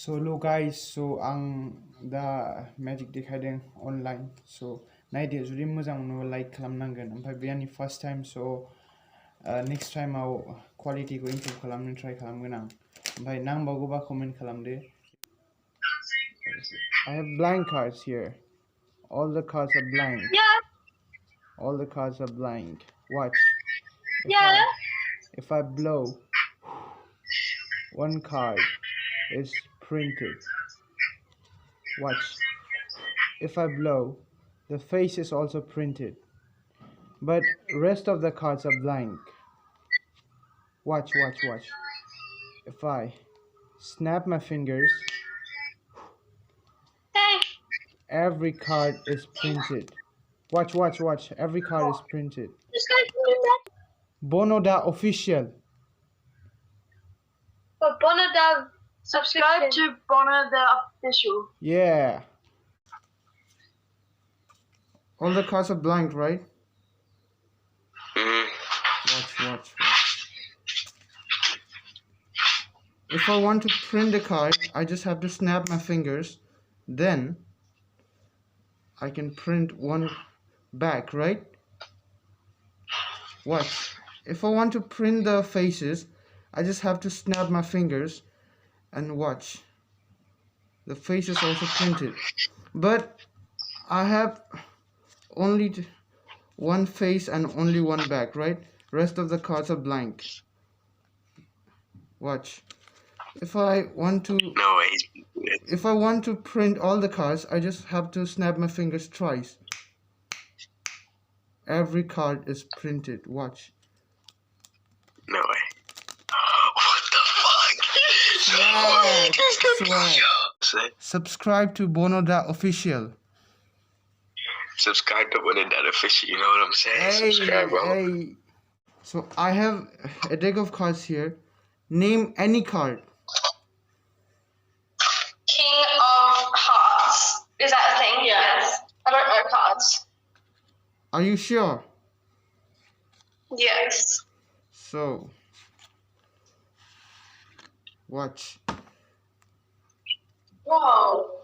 So look guys, so आं दा magic देखायदों online, so नायदो जुदि मोजां मोनोबा like खालामनांगोन ओमफ्राय बे आंनि first time, so next time आव quality खौ improve खालामनो try खालामगोन आं ओमफ्राय नांबावगौबा comment खालामदो. I have blank cards here. All the cards are blank. Yeah. All the cards are blank. Watch. Yeah. If I blow, one card is printed. Watch. If I blow, the face is also printed, but rest of the cards are blank. Watch, watch, watch. If I snap my fingers, Hey. every card is printed. Watch, watch, watch. Every card is printed. This guy's doing that. Bodo official. But Bonada, subscribe to Bonada official. Yeah. All the cards are blank, right? Watch, watch, watch. If I want to print a card, I just have to snap my fingers. Then I can print one back, right? Watch. If I want to print the faces, I just have to snap my fingers and watch. The face is also printed. But I have only one face and only one back, right? Rest of the cards are blank. Watch. If I want to print all the cards, I just have to snap my fingers twice. Every card is printed. Watch. No way. What the fuck? Swag. Subscribe to Bonoda official. Subscribe to Bonoda official. You know what I'm saying? Hey, subscribe, bro. Hey. So I have a deck of cards here. Name any card. King of Hearts. Is that a thing? Yes. I don't know cards. Are you sure? Yes. So, watch. Whoa.